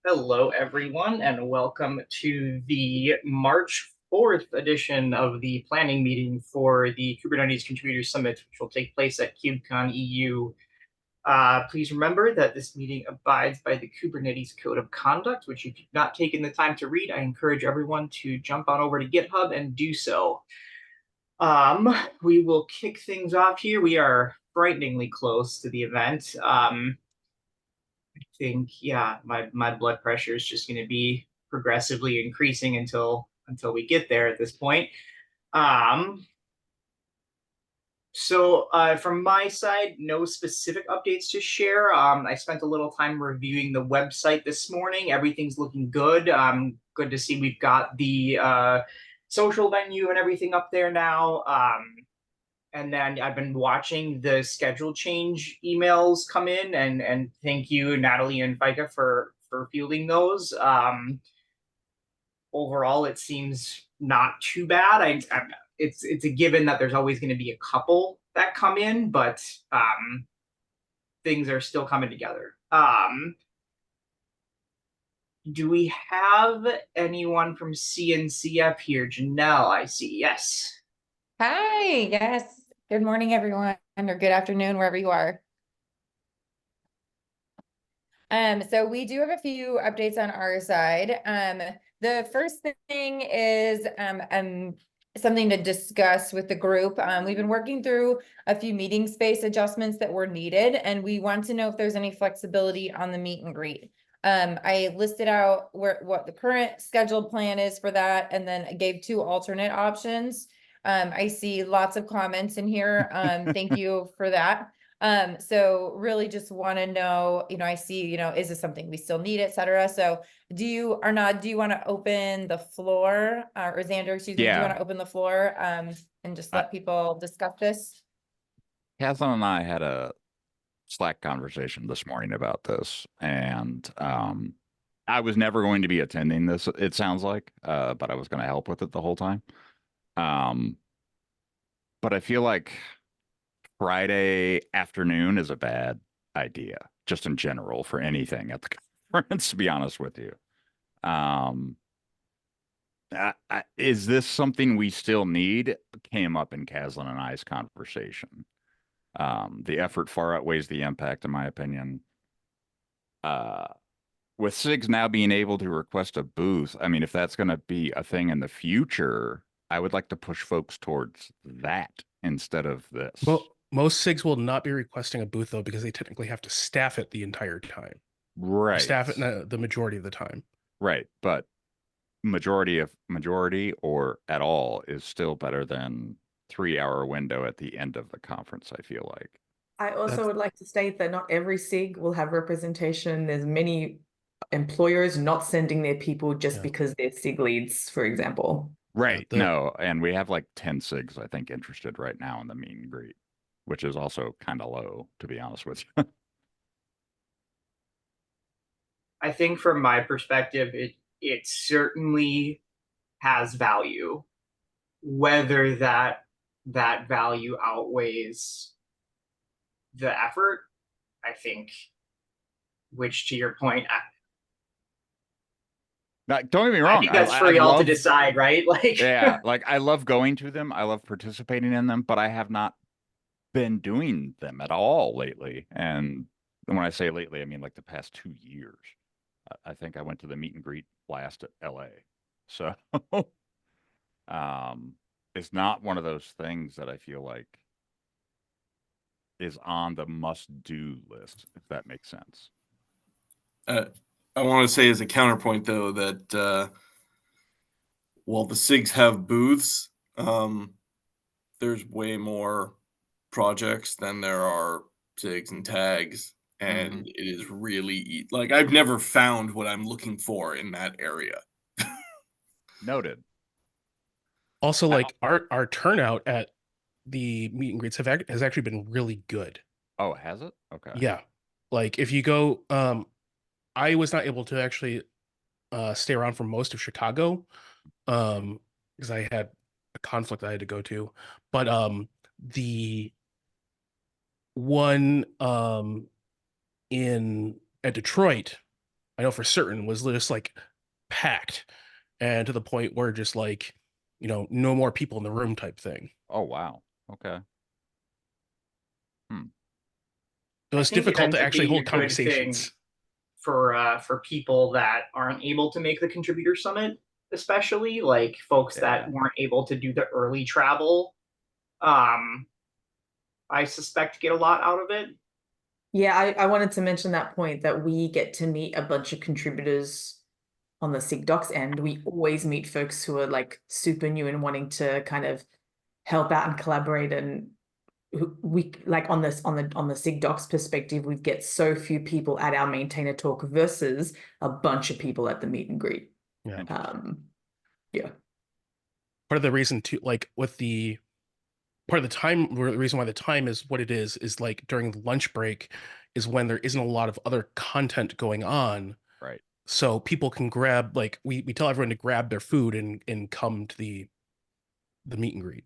Hello, everyone, and welcome to the March 4th edition of the planning meeting for the Kubernetes Contributors Summit, which will take place at KubeCon EU. Please remember that this meeting abides by the Kubernetes Code of Conduct, which if you've not taken the time to read, I encourage everyone to jump on over to GitHub and do so. We will kick things off here. We are frighteningly close to the event. Think, yeah, my blood pressure is just going to be progressively increasing until we get there at this point. So from my side, no specific updates to share. I spent a little time reviewing the website this morning. Everything's looking good. Good to see we've got the social venue and everything up there now. And then I've been watching the schedule change emails come in, and thank you, Natalie and Fika, for fielding those. Overall, it seems not too bad. It's a given that there's always going to be a couple that come in, but things are still coming together. Do we have anyone from CNCF here? Janelle, I see. Yes. Hi, yes. Good morning, everyone, or good afternoon, wherever you are. So we do have a few updates on our side. The first thing is something to discuss with the group. We've been working through a few meeting space adjustments that were needed, and we want to know if there's any flexibility on the meet and greet. I listed out what the current scheduled plan is for that, and then I gave two alternate options. I see lots of comments in here. Thank you for that. So really just want to know, I see, is this something we still need, et cetera. So do you want to open the floor, or Xander, excuse me, do you want to open the floor, and just let people discuss this? Catherine and I had a Slack conversation this morning about this, and I was never going to be attending this, it sounds like, but I was going to help with it the whole time. But I feel like Friday afternoon is a bad idea, just in general, for anything at the conference, to be honest with you. Is this something we still need? Came up in Caslin and I's conversation. The effort far outweighs the impact, in my opinion. With SIGs now being able to request a booth, I mean, if that's going to be a thing in the future, I would like to push folks towards that instead of this. Well, most SIGs will not be requesting a booth, though, because they technically have to staff it the entire time. Right. Staff it the majority of the time. Right. But majority or at all is still better than 3-hour window at the end of the conference, I feel like. I also would like to state that not every SIG will have representation. There's many employers not sending their people just because they're SIG leads, for example. Right. No, and we have like 10 SIGs, I think, interested right now in the meet and greet, which is also kind of low, to be honest with you. I think from my perspective, it certainly has value. Whether that value outweighs the effort, I think, which to your point, Now, don't get me wrong. I think that's for y'all to decide, right? Like, yeah, like I love going to them. I love participating in them, but I have not been doing them at all lately. And when I say lately, I mean like the past 2 years. I think I went to the meet and greet last at LA. So it's not one of those things that I feel like is on the must-do list, if that makes sense. I want to say as a counterpoint, though, that while the SIGs have booths, there's way more projects than there are SIGs and tags, and it is really like I've never found what I'm looking for in that area. Noted. Also, like our turnout at the meet and greets has actually been really good. Oh, has it? Okay. Yeah. Like if you go, I was not able to actually stay around for most of Chicago because I had a conflict I had to go to. But the one at Detroit I know for certain was just like packed, and to the point where just like, no more people in the room type thing. Oh, wow. Okay. It was think it difficult ends to up actually being a hold good conversations. thing for people that aren't able to make the contributor summit, especially like folks that Yeah. weren't able to do the early travel. I suspect get a lot out of it. Yeah, I wanted to mention that point that we get to meet a bunch of contributors on the SIG Docs end. We always meet folks who are like super new and wanting to kind of help out and collaborate. And we like on the SIG Docs perspective, we get so few people at our maintainer talk versus a bunch of people at the meet and greet. Yeah. Yeah. Part of the reason too, like with the part of the time, the reason why the time is what it is like during the lunch break is when there isn't a lot of other content going on. Right. So people can grab, like we tell everyone to grab their food and come to the meet and greet.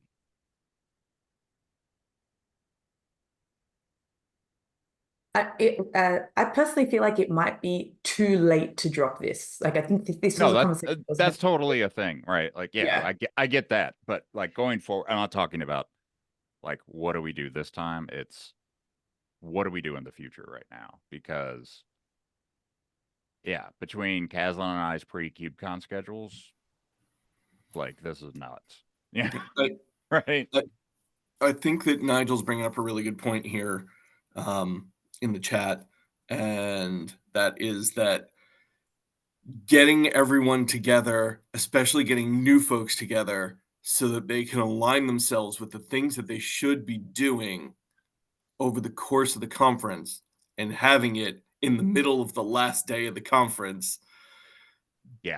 I personally feel like it might be too late to drop this. Like I think this was No, a that conversation. that's totally a thing, right? Like, yeah, Yeah. I get that, but like going forward, I'm not talking about like what do we do this time? It's what do we do in the future right now? Because yeah, between Caslin and I's pre-KubeCon schedules, like this is nuts. Yeah, right. I think that Nigel's bringing up a really good point here in the chat, and that is that getting everyone together, especially getting new folks together, so that they can align themselves with the things that they should be doing over the course of the conference, and having it in the middle of the last day of the conference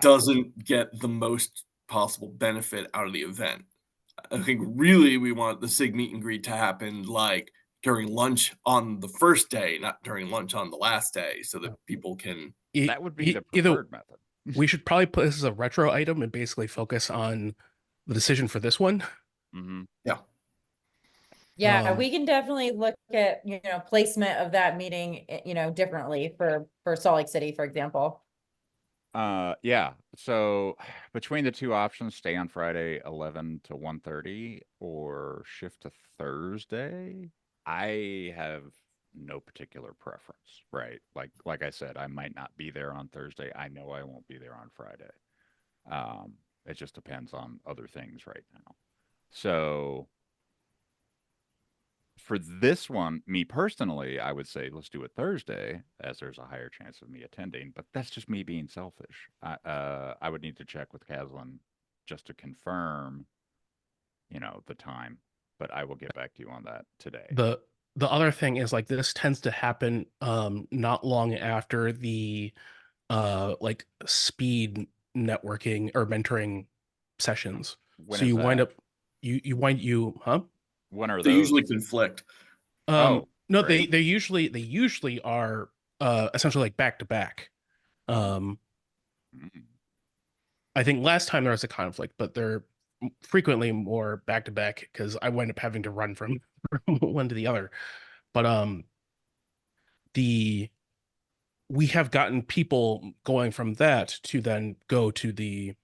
doesn't get the most possible benefit out of the event. I think really we want the SIG meet and greet to happen like during lunch on the first day, not during lunch on the last day, so that people can. That would be the preferred method. We should probably put this as a retro item and basically focus on the decision for this one. Mm-hmm. Yeah. Yeah, we can definitely look at, placement of that meeting, differently for Salt Lake City, for example. Yeah. So between the two options, stay on Friday 11 to 1:30 or shift to Thursday, I have no particular preference, right? Like I said, I might not be there on Thursday. I know I won't be there on Friday. It just depends on other things right now. So for this one, me personally, I would say let's do it Thursday, as there's a higher chance of me attending. But that's just me being selfish. I would need to check with Caslin just to confirm, the time. But I will get back to you on that today. The other thing is like this tends to happen not long after the like speed networking or mentoring sessions. When so is you that? wind up you When are They those? usually conflict. No, great. they usually are essentially like back to back. Mm. I think last time there was a conflict, but they're frequently more back to back because I wind up having to run from one to the other. But we have gotten people going from that to then go to the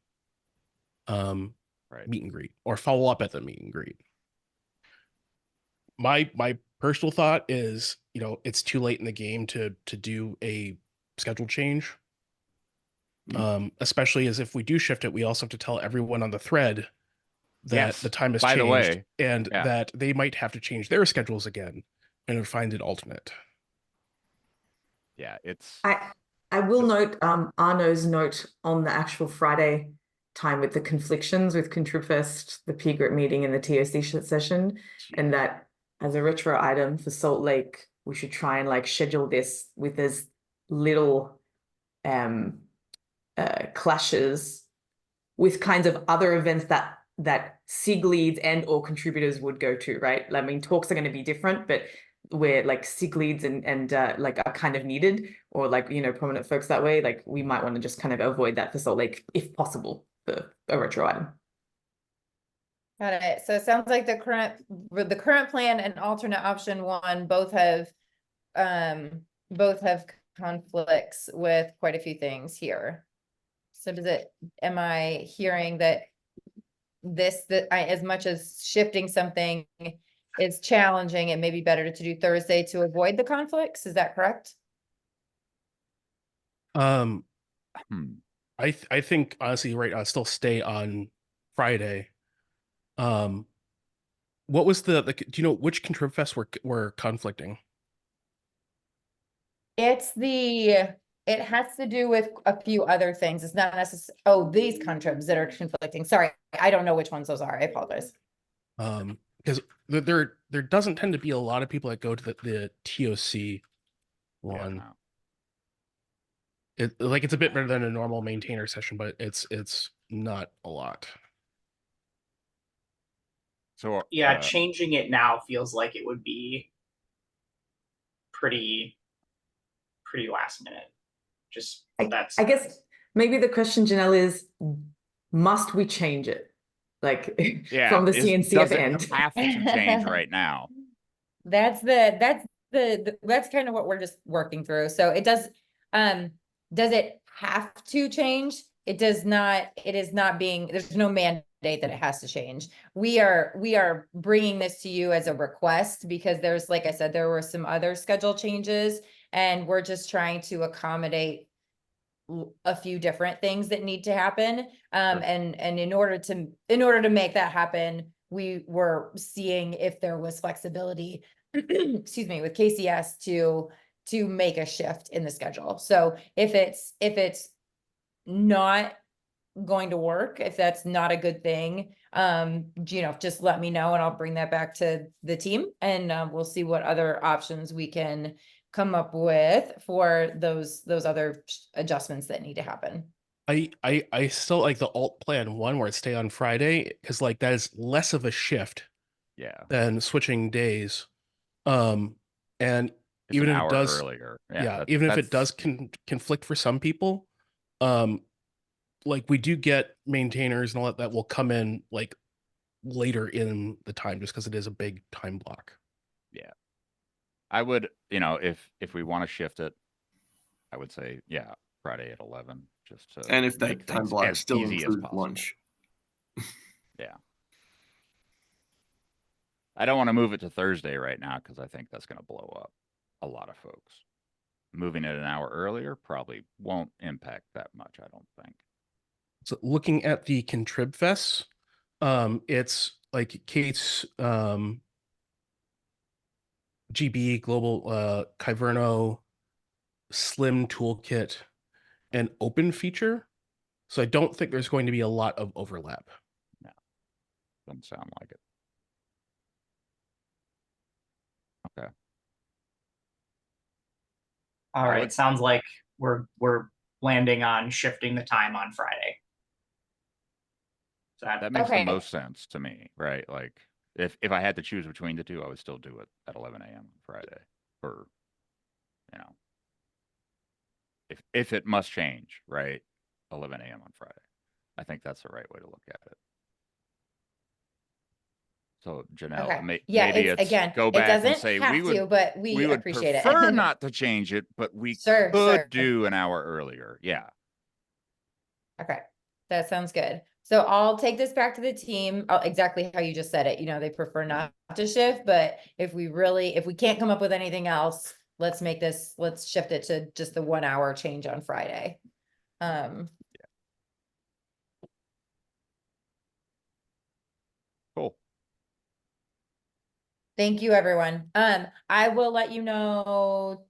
meet and greet or follow up at the meet and greet. My personal thought is, it's too late in the game to do a schedule change. Especially as if we do shift it, we also have to tell everyone on the thread that the time has changed, the way, and that they might have to change their schedules again and find an alternate. Yeah, it's. I will note Arno's note on the actual Friday time with the conflictions with ContribFest, the P group meeting, and the TOC session, and that as a retro item for Salt Lake, we should try and like schedule this with as little clashes with kinds of other events that SIG leads and or contributors would go to, right? I mean, talks are going to be different, but where like SIG leads and like are kind of needed, or like, prominent folks that way, like we might want to just kind of avoid that for Salt Lake if possible for a retro item. Got it. So it sounds like the current plan and alternate option one both have conflicts with quite a few things here. So am I hearing that as much as shifting something is challenging, it may be better to do Thursday to avoid the conflicts? Is that correct? Hmm. I think honestly, right now, still stay on Friday. What was do you know which Contrib Fest were conflicting? It has to do with a few other things. It's not necessarily, these contribs that are conflicting. Sorry, I don't know which ones those are. I apologize. Because there doesn't tend to be a lot of people that go to the TOC one. Yeah, no. It's a bit better than a normal maintainer session, but it's not a lot. So Yeah, changing it now feels like it would be pretty last minute. Just I guess maybe the question, Janelle, is must we change it? Like yeah, from the does CNCF it end. have to change right now? That's kind of what we're just working through. So it does it have to change? It does not, there's no mandate that it has to change. We are bringing this to you as a request because there's, like I said, there were some other schedule changes and we're just trying to accommodate a few different things that need to happen. Sure. And in order to make that happen, we were seeing if there was flexibility, excuse me, with KCS to make a shift in the schedule. So if it's not going to work, if that's not a good thing, just let me know and I'll bring that back to the team and we'll see what other options we can come up with for those other adjustments that need to happen. I still like the alt plan one where it stay on Friday because like that is less of a shift Yeah, than switching days. And it's even an if it hour does earlier. yeah, even if it does conflict for some people, like we do get maintainers and all that will come in like later in the time just because it is a big time block. Yeah, I would, if we want to shift it, I would say, yeah, Friday at 11, just to And if make that time things block as still easy as includes possible. lunch. Yeah. I don't want to move it to Thursday right now because I think that's going to blow up a lot of folks. Moving it an hour earlier probably won't impact that much, I don't think. So looking at the Contrib Fest, it's like Kate's GB Global Kyverno Slim Toolkit and Open Feature. So I don't think there's going to be a lot of overlap. No, doesn't sound like it. Okay. All right. Sounds like we're landing on shifting the time on Friday. So That makes Okay. the most sense to me, right? Like if I had to choose between the two, I would still do it at 11 a.m. on Friday. Or, if it must change, right? 11 a.m. on Friday. I think that's the right way to look at it. So Janelle, Okay. Yeah, maybe it's it's again, go it back and doesn't say have we would to, but we would appreciate prefer it. not to change it, but we Sure. could do an hour earlier. Yeah. Okay, that sounds good. So I'll take this back to the team, exactly how you just said it. They prefer not to shift, but if we can't come up with anything else, let's shift it to just the 1 hour change on Friday. Cool. Thank you, everyone. I will let you know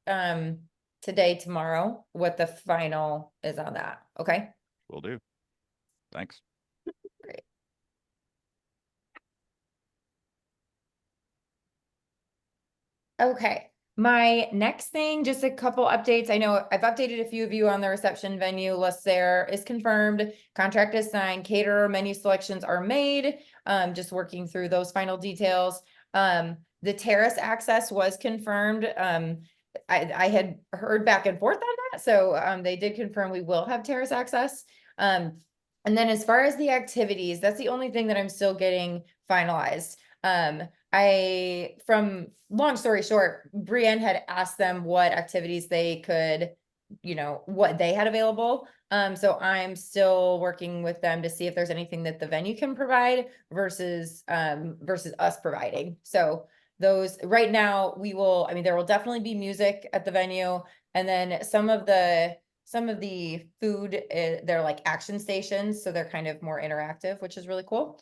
today, tomorrow, what the final is on that. Okay. Will do. Thanks. Great. Okay. My next thing, just a couple updates. I know I've updated a few of you on the reception venue list. There is confirmed, contract is signed, caterer menu selections are made. Just working through those final details. The terrace access was confirmed. I had heard back and forth on that. So they did confirm we will have terrace access. And then as far as the activities, that's the only thing that I'm still getting finalized. from long story short, Brienne had asked them what activities they could, what they had available. So I'm still working with them to see if there's anything that the venue can provide versus us providing. So those right now there will definitely be music at the venue, and then some of the food, they're like action stations, so they're kind of more interactive, which is really cool.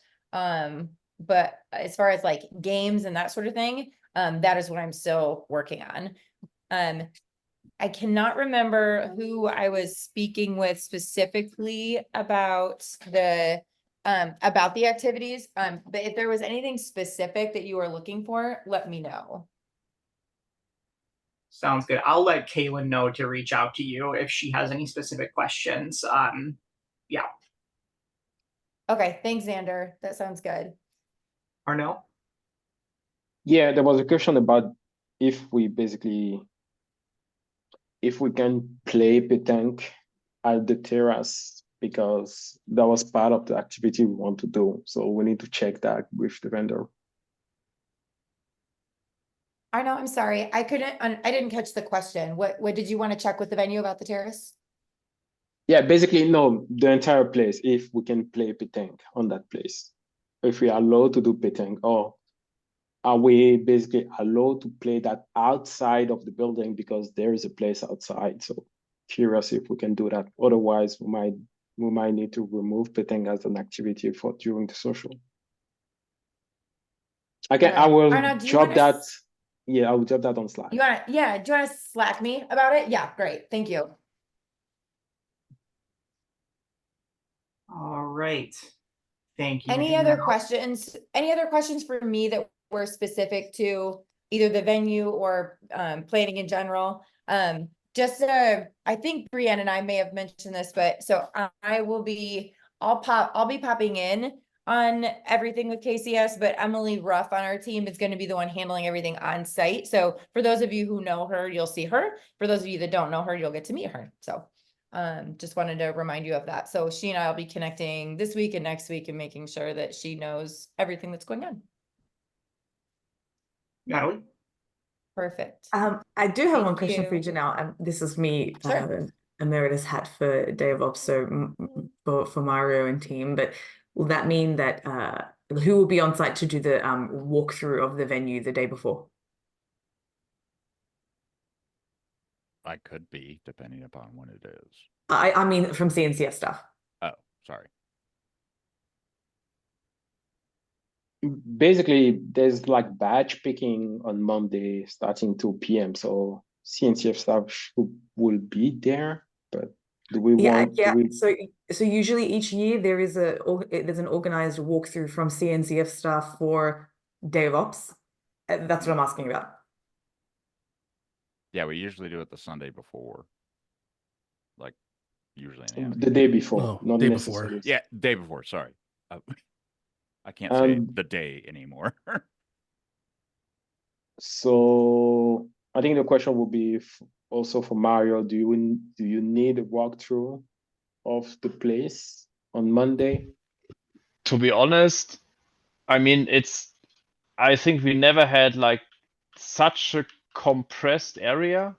But as far as like games and that sort of thing, that is what I'm still working on. I cannot remember who I was speaking with specifically about the activities. But if there was anything specific that you were looking for, let me know. Sounds good. I'll let Kaylin know to reach out to you if she has any specific questions. Yeah. Okay, thanks, Xander. That sounds good. Arnell? Yeah, there was a question about if we can play petanque at the terrace, because that was part of the activity we want to do. So we need to check that with the vendor. I know, I'm sorry. I didn't catch the question. What did you want to check with the venue about the terrace? Yeah, basically, no, the entire place, if we can play petanque on that place. If we are allowed to do petanque, or are we basically allowed to play that outside of the building because there is a place outside? So curious if we can do that. Otherwise, we might need to remove petanque as an activity for during the social. Okay, I will drop that. Yeah, I will drop that on Slack. Do you want to Slack me about it? Yeah, great. Thank you. All right. Thank you. Any other questions? Any other questions for me that were specific to either the venue or planning in general? I think Brienne and I may have mentioned this, but so I'll be popping in on everything with KCS, but Emily Ruff on our team is going to be the one handling everything on site. So for those of you who know her, you'll see her. For those of you that don't know her, you'll get to meet her. So just wanted to remind you of that. So she and I will be connecting this week and next week and making sure that she knows everything that's going on. Natalie? Perfect. I do have one Thank question for you, you. Janelle. This is me, Sure. emeritus hat for Day of Ops, so for Mario and team. But will that mean that who will be on site to do the walkthrough of the venue the day before? I could be, depending upon when it is. I mean, from CNCF stuff. Oh, sorry. Basically, there's like batch picking on Monday starting 2 p.m. So CNCF staff will be there, but do we want? So usually each year there's an organized walkthrough from CNCF staff for Day of Ops. That's what I'm asking about. Yeah, we usually do it the Sunday before. Like, usually in the The day before, not day necessarily. Yeah, day before, sorry. I can't say the day anymore. So I think the question will be also for Mario. Do you need a walkthrough of the place on Monday? To be honest, I mean, I think we never had like such a compressed area,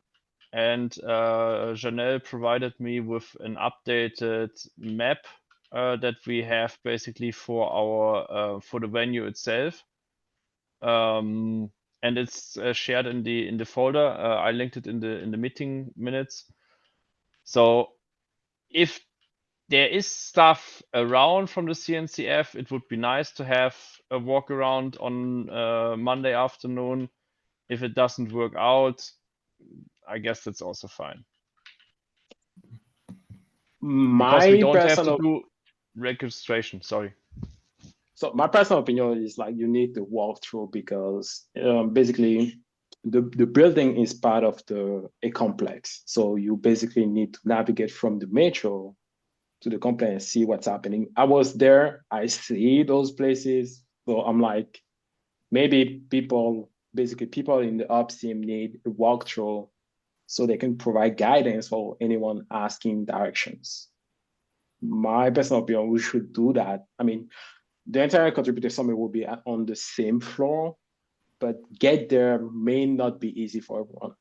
and Janelle provided me with an updated map that we have basically for our for the venue itself. And it's shared in the folder. I linked it in the meeting minutes. So if there is stuff around from the CNCF, it would be nice to have a walk around on Monday afternoon. If it doesn't work out, I guess that's also fine. Because we don't have to do registration, sorry. So my personal opinion is like you need to walk through because basically the building is part of a complex. So you basically need to navigate from the metro to the complex and see what's happening. I was there, I see those places. So I'm like, maybe people in the ops team need a walkthrough so they can provide guidance for anyone asking directions. My personal opinion, we should do that. I mean, the entire contributor summit will be on the same floor. but get there may not be easy for everyone.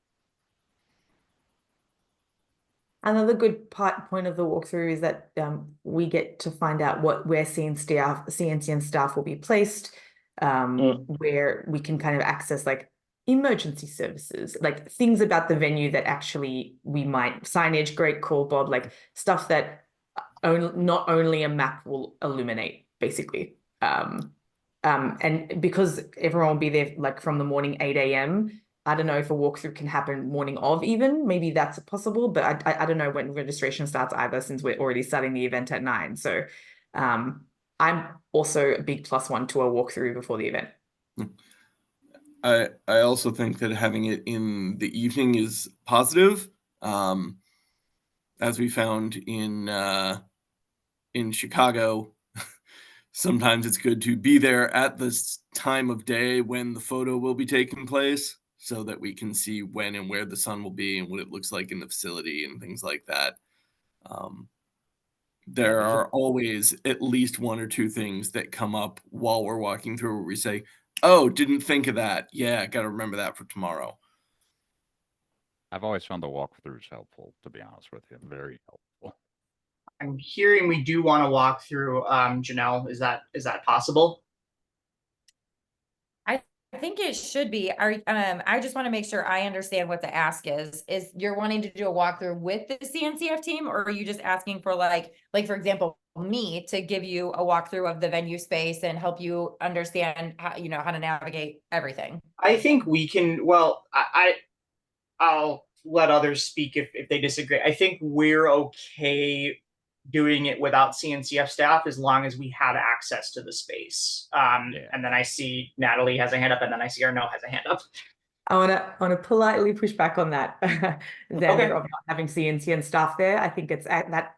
Another good point of the walkthrough is that we get to find out where CNCN staff will be placed, where we can kind of access like emergency services, like things about the venue that actually we might signage, great call, Bob, like stuff that not only a map will illuminate, basically. And because everyone will be there like from the morning 8 a.m., I don't know if a walkthrough can happen morning of even, maybe that's possible, but I don't know when registration starts either, since we're already starting the event at 9. So I'm also a big +1 to a walkthrough before the event. I also think that having it in the evening is positive. As we found in Chicago, sometimes it's good to be there at this time of day when the photo will be taking place, so that we can see when and where the sun will be and what it looks like in the facility and things like that. There are always at least 1 or 2 things that come up while we're walking through where we say, oh, didn't think of that. Yeah, got to remember that for tomorrow. I've always found the walkthroughs helpful, to be honest with you. Very helpful. I'm hearing we do want to walk through. Janelle, is that possible? I think it should be. I just want to make sure I understand what the ask is. Is you're wanting to do a walkthrough with the CNCF team, or are you just asking for like for example, me to give you a walkthrough of the venue space and help you understand how, how to navigate everything? I think we can. Well, I'll let others speak if they disagree. I think we're okay doing it without CNCF staff as long as we have access to the space. And then I see Natalie has a hand up, and then I see Arnaud has a hand up. I wanna politely push back on that, Xander, of not having CNCN staff there. I think it's at that.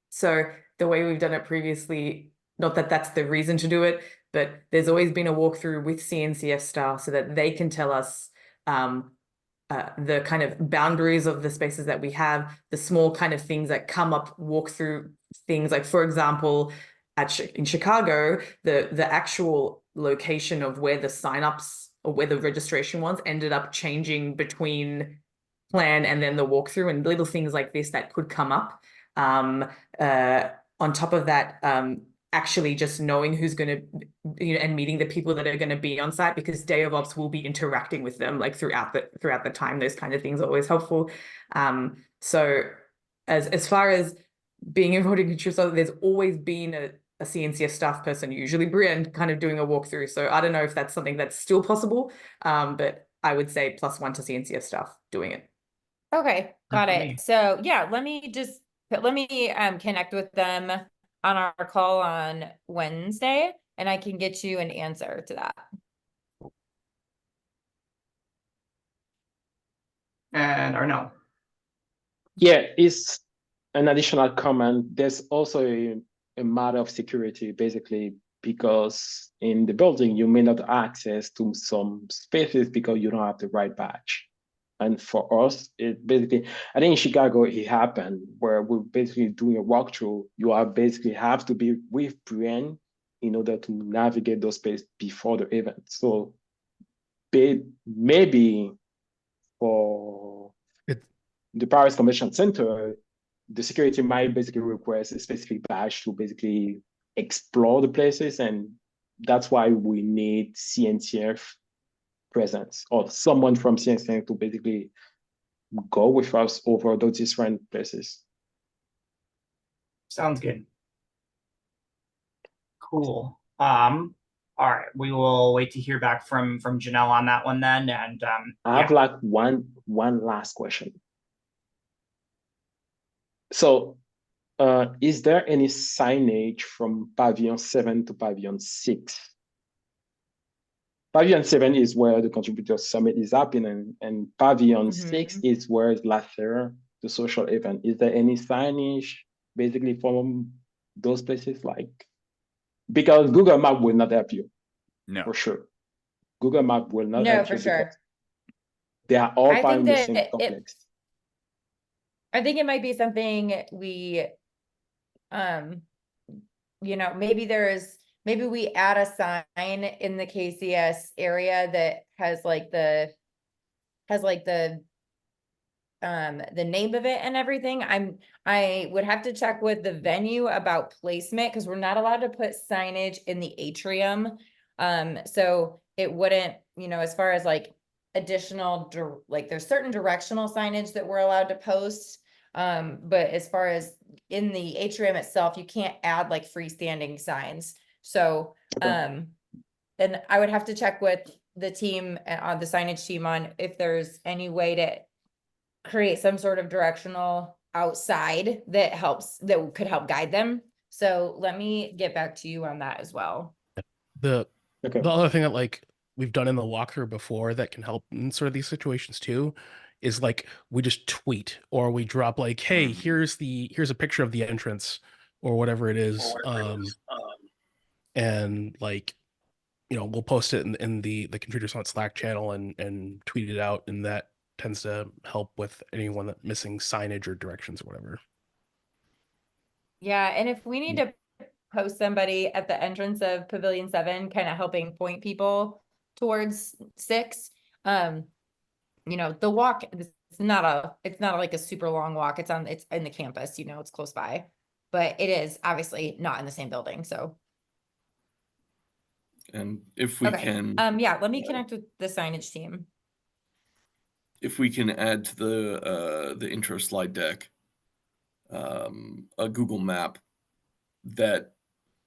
So the way we've done it previously, not that that's the reason to do it, but there's always been a walkthrough with CNCF staff so that they can tell us the kind of boundaries of the spaces that we have, the small kind of things that come up, walk through things like, for example, in Chicago, the actual location of where the signups or where the registration ones ended up changing between plan and then the walkthrough, and little things like this that could come up. On top of that, actually just knowing who's going to, and meeting the people that are going to be on site, because Day of Ops will be interacting with them like throughout the time. Those kind of things are always helpful. So as far as being involved in contributors, there's always been a CNCF staff person, usually Brienne, kind of doing a walkthrough. So I don't know if that's something that's still possible, but I would say +1 to CNCF staff doing it. Okay, got it. So yeah, let me connect with them on our call on Wednesday, and I can get you an answer to that. And Arnaud. Yeah, it's an additional comment. There's also a matter of security, basically, because in the building, you may not have access to some spaces because you don't have the right badge. And for us, it basically, I think in Chicago, it happened where we're basically doing a walkthrough. You are basically have to be with Brienne in order to navigate those spaces before the event. So maybe for the Paris Convention Center, the security might basically request a specific badge to basically explore the places. And that's why we need CNCF presence or someone from CNCF to basically go with us over those different places. Sounds good. Cool. All right, we will wait to hear back from Janelle on that one then. And I have like one last question. So is there any signage from Pavilion 7 to Pavilion 6? Pavilion 7 is where the Contributor Summit is happening, and Pavilion 6 is where last year the social event. Is there any signage basically from those places? Like, because Google Map will not help you. No. For sure. Google Map will not help you. No, for sure. They are all part of the same complex. I think it might be something we, maybe there is maybe we add a sign in the KCS area that has like the name of it and everything. I would have to check with the venue about placement, because we're not allowed to put signage in the atrium. So it wouldn't, as far as like additional, like there's certain directional signage that we're allowed to post. But as far as in the atrium itself, you can't add like freestanding signs. So, and I would have to check with the team, on the signage team, on if there's any way to create some sort of directional outside that could help guide them. So let me get back to you on that as well. The Okay. the other thing that like we've done in the walkthrough before that can help in sort of these situations too is like we just tweet or we drop like, hey, here's a picture of the entrance or whatever it is. And like, we'll post it in the Contributor Summit Slack channel and tweet it out, and that tends to help with anyone that's missing signage or directions or whatever. Yeah, and if we need to post somebody at the entrance of Pavilion 7, kind of helping point people towards 6, the walk, it's not like a super long walk. It's in the campus, it's close by, but it is obviously not in the same building, so. And if we Okay. can, Yeah, let me connect with the signage team. if we can add to the intro slide deck, a Google map that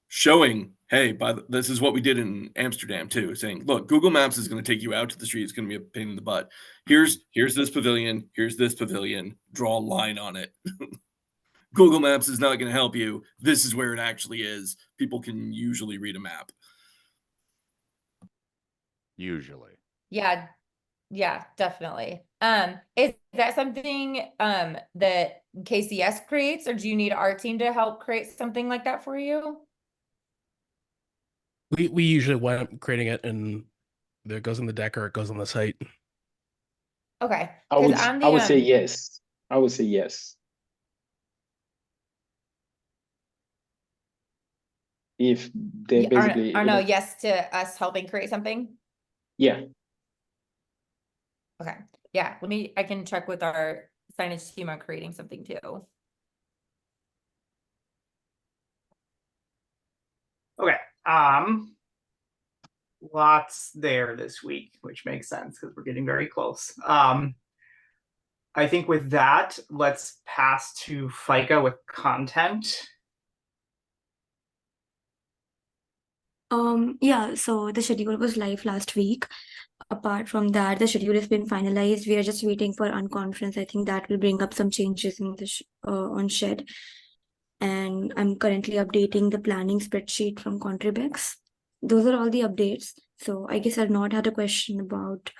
showing, hey, this is what we did in Amsterdam too, saying, look, Google Maps is going to take you out to the street. It's going to be a pain in the butt. Here's this pavilion. Here's this pavilion. Draw a line on it. Google Maps is not going to help you. This is where it actually is. People can usually read a map. Usually. Yeah, definitely. Is that something that KCS creates, or do you need our team to help create something like that for you? We usually wind up creating it, and there it goes in the deck or it goes on the site. Okay. I would say yes. I would say yes. If they basically no, yes to us helping create something. Yeah. Okay. Yeah. I can check with our signage team on creating something too. Okay. Lots there this week, which makes sense because we're getting very close. I think with that, let's pass to FICA with content. Yeah, so the schedule was live last week. Apart from that, the schedule has been finalized. We are just waiting for unconference. I think that will bring up some changes in the on Shed. And I'm currently updating the planning spreadsheet from ContribEx. Those are all the updates. So I guess I've not had a question about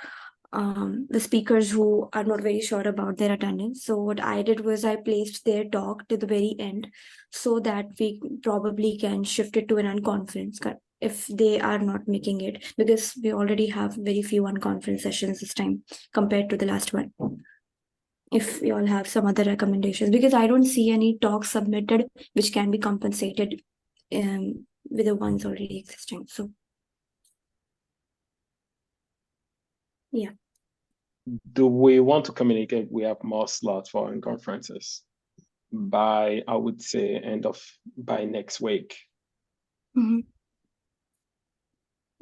the speakers who are not very sure about their attendance. So what I did was I placed their talk to the very end so that we probably can shift it to an unconference if they are not making it, because we already have very few unconference sessions this time compared to the last one. If you all have some other recommendations, because I don't see any talks submitted which can be compensated with the ones already existing. So yeah. Do we want to communicate we have more slots for conferences by, I would say, by next week? Mm-hmm.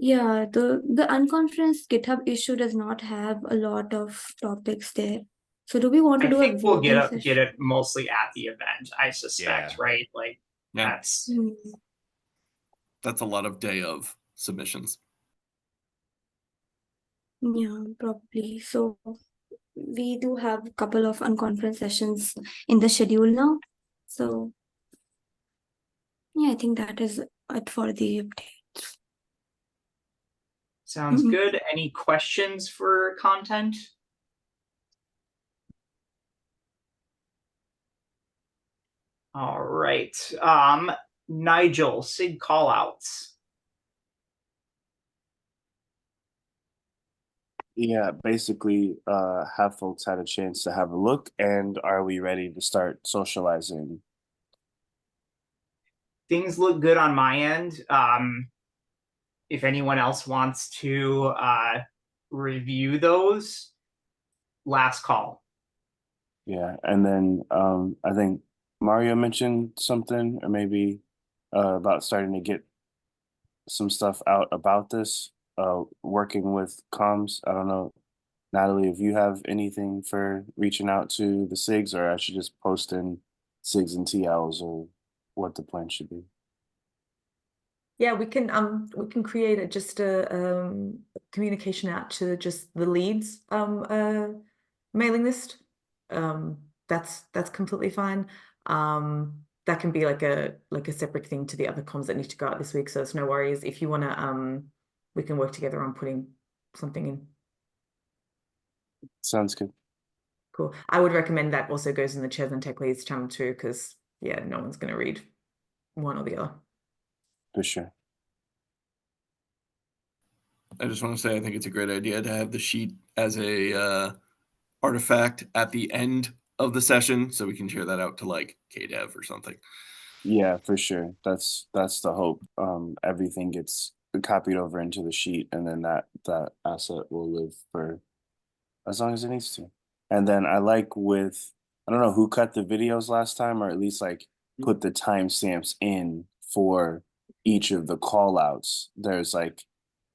Yeah, the unconference GitHub issue does not have a lot of topics there. So do we want to do a think we'll voting get it mostly at the event, I suspect, right? Like that's a lot of day of submissions. Yeah, probably. So we do have a couple of unconference sessions in the schedule now. So yeah, I think that is it for the updates. Sounds good. Any questions for content? All right. Nigel, SIG callouts. Yeah, basically, have folks had a chance to have a look, and are we ready to start socializing? things look good on my end. If anyone else wants to review those, last call. Yeah, and then I think Mario mentioned something, or maybe about starting to get some stuff out about this, working with comms. I don't know, Natalie, if you have anything for reaching out to the SIGs, or I should just post in SIGs and TLs, or what the plan should be. Yeah, we can create just a communication out to just the leads mailing list. That's completely fine. That can be like a separate thing to the other comms that need to go out this week, so it's no worries. If you wanna we can work together on putting something in. Sounds good. Cool. I would recommend that also goes in the Chairs and Tech Leads channel too, because yeah, no one's gonna read one or the other. For sure. I just want to say I think it's a great idea to have the sheet as a artifact at the end of the session, so we can share that out to like KDev or something. Yeah, for sure. That's the hope. Everything gets copied over into the sheet, and then that asset will live for as long as it needs to. And then I don't know who cut the videos last time, or at least like put the timestamps in for each of the call outs. There's like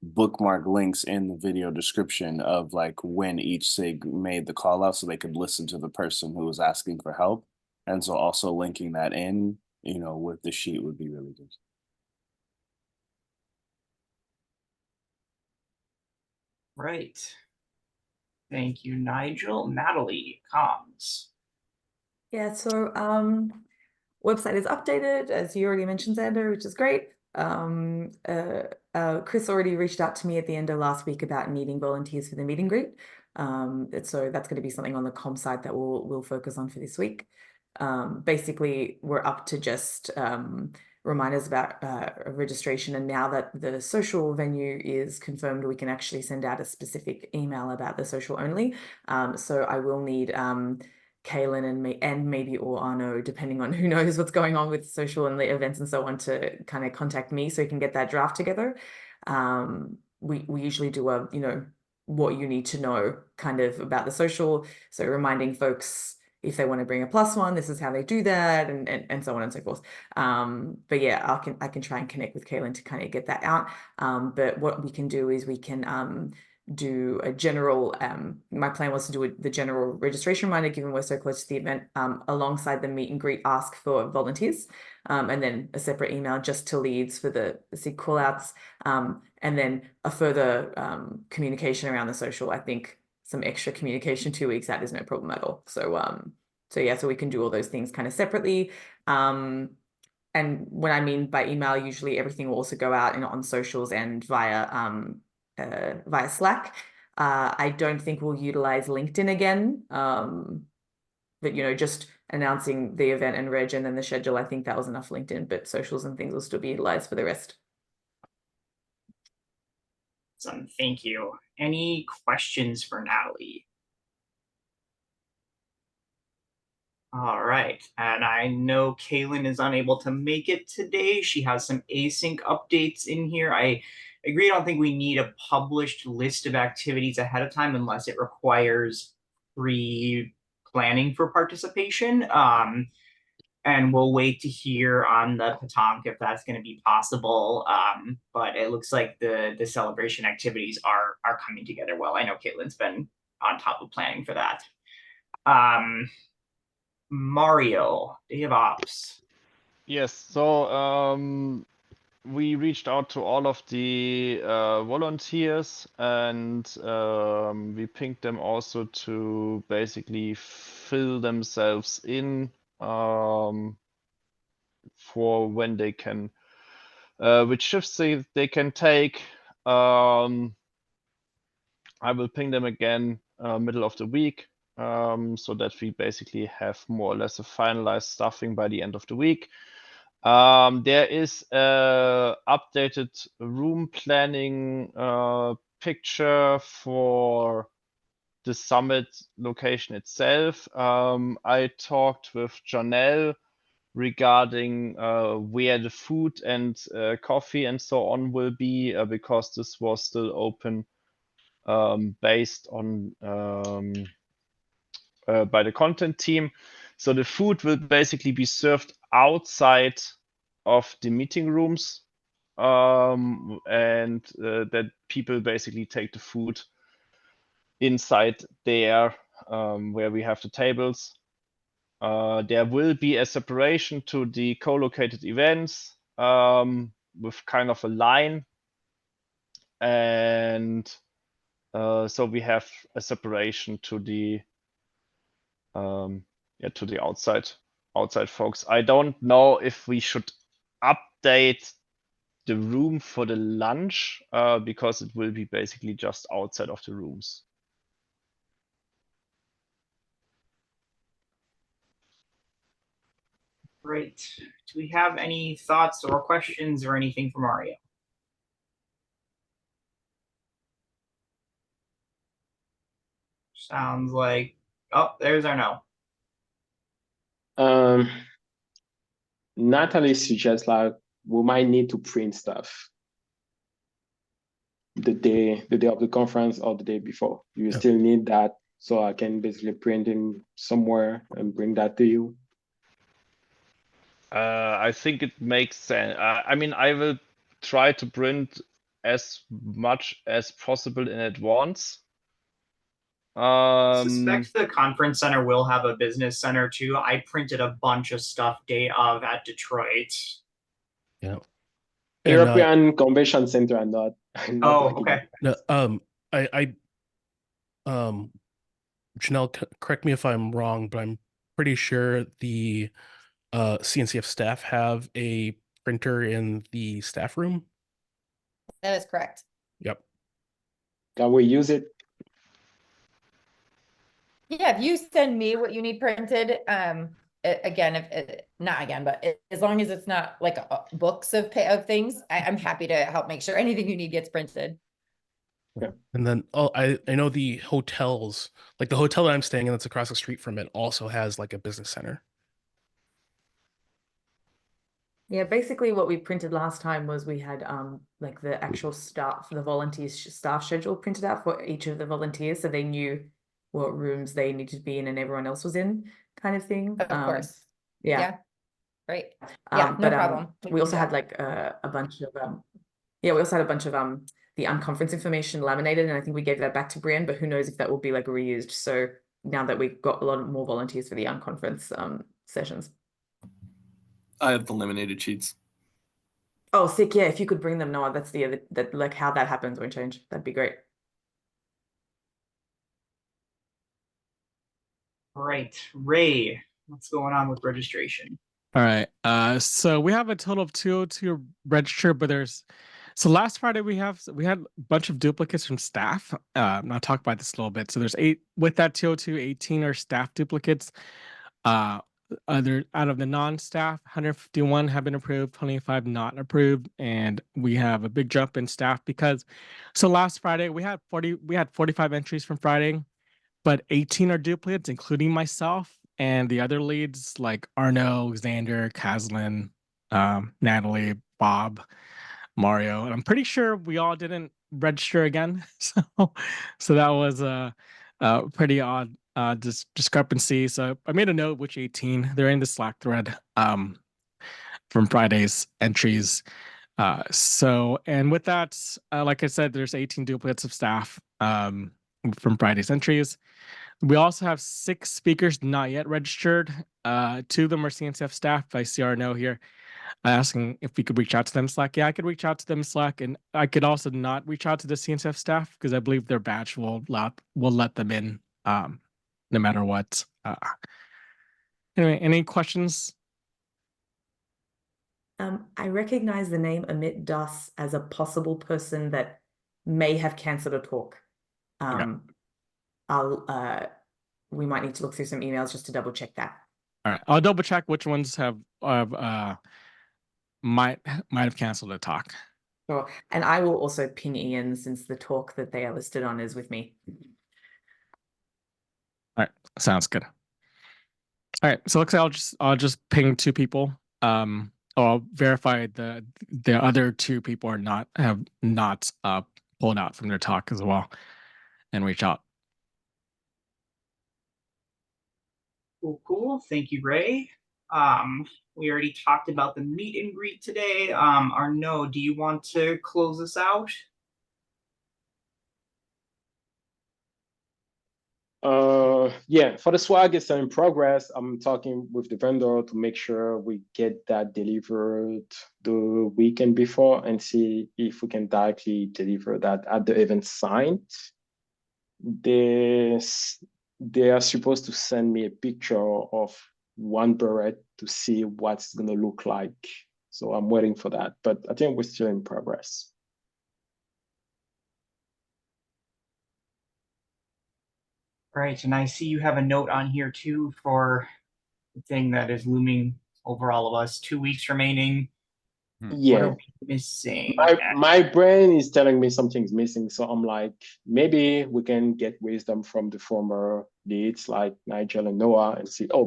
bookmark links in the video description of like when each SIG made the call out, so they could listen to the person who was asking for help. And so also linking that in, with the sheet would be really good. Right. Thank you, Nigel. Natalie, comms. Yeah, so website is updated, as you already mentioned, Xander, which is great. Chris already reached out to me at the end of last week about needing volunteers for the meet and greet. So that's going to be something on the comm side that we'll focus on for this week. Basically, we're up to just reminders about registration, and now that the social venue is confirmed, we can actually send out a specific email about the social only. So I will need Kaylin and maybe or Arno, depending on who knows what's going on with social and the events and so on, to kind of contact me so we can get that draft together. We usually do a what you need to know kind of about the social, so reminding folks if they want to bring a +1, this is how they do that, and so on and so forth. But yeah, I can try and connect with Kaylin to kind of get that out. But what we can do is we can do a general, my plan was to do the general registration reminder, given we're so close to the event, alongside the meet and greet ask for volunteers, and then a separate email just to leads for the SIG callouts, and then a further communication around the social. I think some extra communication 2 weeks out is no problem at all. So yeah, so we can do all those things kind of separately. And what I mean by email, usually everything will also go out on socials and via Slack. I don't think we'll utilize LinkedIn again, but just announcing the event and reg and then the schedule, I think that was enough LinkedIn, but socials and things will still be utilized for the rest. Awesome, thank you. Any questions for Natalie? All right, and I know Kaylin is unable to make it today. She has some async updates in here. I agree, I don't think we need a published list of activities ahead of time unless it requires pre-planning for participation. And we'll wait to hear on the Petanque if that's going to be possible. But it looks like the celebration activities are coming together well. I know Caitlin's been on top of planning for that. Mario, Day of Ops. Yes, so we reached out to all of the volunteers, and we pinged them also to basically fill themselves in for when they can, which shifts they can take. I will ping them again middle of the week, so that we basically have more or less a finalized staffing by the end of the week. There is a updated room planning picture for the summit location itself. I talked with Janelle regarding where the food and coffee and so on will be, because this was still open based on by the content team. So the food will basically be served outside of the meeting rooms, and that people basically take the food inside there, where we have the tables. There will be a separation to the co-located events, with kind of a line, and so we have a separation to the outside folks. I don't know if we should update the room for the lunch, because it will be basically just outside of the rooms. Great. Do we have any thoughts or questions or anything from Mario? Sounds like, oh, there's our no. Natalie suggests like we might need to print stuff the day of the conference or the day before. You Yep. still need that, so I can basically print in somewhere and bring that to you. I think it makes sense. I mean, I will try to print as much as possible in advance. I suspect the conference center will have a business center too. I printed a bunch of stuff day of at Detroit. Yeah. European Convention Center and not. Oh, okay. No, Janelle, correct me if I'm wrong, but I'm pretty sure the CNCF staff have a printer in the staff room. That is correct. Yep. Can we use it? Yeah, if you send me what you need printed, again, not again, but as long as it's not like books of things, I'm happy to help make sure anything you need gets printed. Okay. And then I know the hotels, like the hotel that I'm staying in that's across the street from it, also has like a business center. Yeah, basically what we printed last time was we had like the actual staff, the volunteers staff schedule printed out for each of the volunteers, so they knew what rooms they needed to be in and everyone else was in, kind of thing. Of course. Yeah. Yeah. Right. Yeah, no problem. We also had like a bunch of we also had a bunch of the unconference information laminated, and I think we gave that back to Brian, but who knows if that will be like reused. So now that we've got a lot more volunteers for the unconference sessions. I have the laminated sheets. Oh, sick! Yeah, if you could bring them, Noah, that's that like how that happens won't change. That'd be great. Right. Ray, what's going on with registration? All right. So we have a total of 202 registered, but so last Friday we had a bunch of duplicates from staff. And I'll talk about this a little bit. So there's 8 with that 202, 18 are staff duplicates. Other out of the non-staff, 151 have been approved, 25 not approved, and we have a big jump in staff because so last Friday we had 45 entries from Friday, but 18 are duplicates, including myself and the other leads like Arno, Xander, Kaslin, Natalie, Bob, Mario, and I'm pretty sure we all didn't register again. So that was a pretty odd discrepancy. So I made a note which 18. They're in the Slack thread from Friday's entries. And with that, like I said, there's 18 duplicates of staff from Friday's entries. We also have 6 speakers not yet registered. 2 of them are CNCF staff. I see our note here asking if we could reach out to them in Slack. Yeah, I could reach out to them in Slack, and I could also not reach out to the CNCF staff because I believe their badge will let them in no matter what. Anyway, any questions? I recognize the name Amit Das as a possible person that may have cancelled a talk. We might need to look through some emails just to double check that. All right, I'll double check which ones might have canceled a talk. Sure. And I will also ping Ian since the talk that they are listed on is with me. All right, sounds good. All right, so looks like I'll just ping 2 people. I'll verify the other 2 people have not pulled out from their talk as well, and reach out. Cool. Thank you, Ray. We already talked about the meet and greet today. Arnaud, do you want to close us out? Yeah, for the swag, it's in progress. I'm talking with the vendor to make sure we get that delivered the weekend before and see if we can directly deliver that at the event site. They are supposed to send me a picture of one beret to see what's gonna look like. So I'm waiting for that, but I think we're still in progress. Right, and I see you have a note on here too for the thing that is looming over all of us. 2 weeks remaining. What are Yeah, we missing? my brain is telling me something's missing, so I'm like, maybe we can get wisdom from the former leads like Nigel and Noah and see, oh,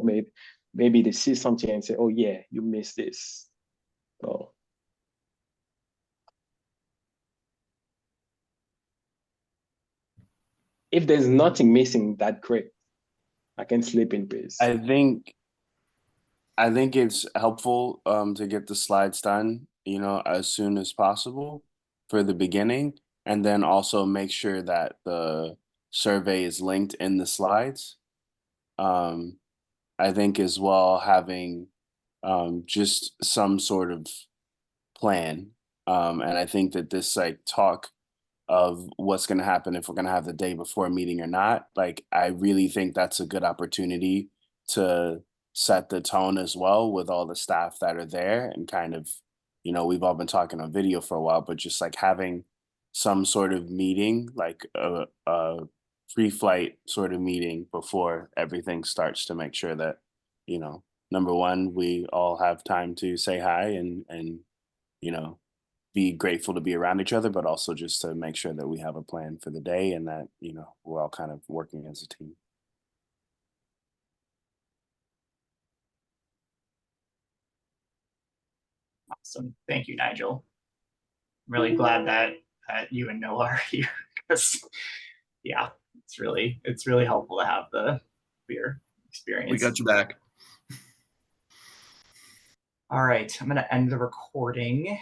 maybe they see something and say, oh yeah, you missed this. So if there's nothing missing, that great. I can sleep in peace. I think it's helpful to get the slides done, you know, as soon as possible for the beginning, and then also make sure that the survey is linked in the slides. I think as well having just some sort of plan. And I think that this like talk of what's going to happen if we're going to have the day before meeting or not, like I really think that's a good opportunity to set the tone as well with all the staff that are there and kind of, you know, we've all been talking on video for a while, but just like having some sort of meeting, like a pre-flight sort of meeting before everything starts to make sure that, you know, number one, we all have time to say hi and you know, be grateful to be around each other, but also just to make sure that we have a plan for the day and that, you know, we're all kind of working as a team. Awesome. Thank you, Nigel. I'm really glad that you and Noah are here because, yeah, it's really helpful to have your experience. We got you back. All right, I'm going to end the recording.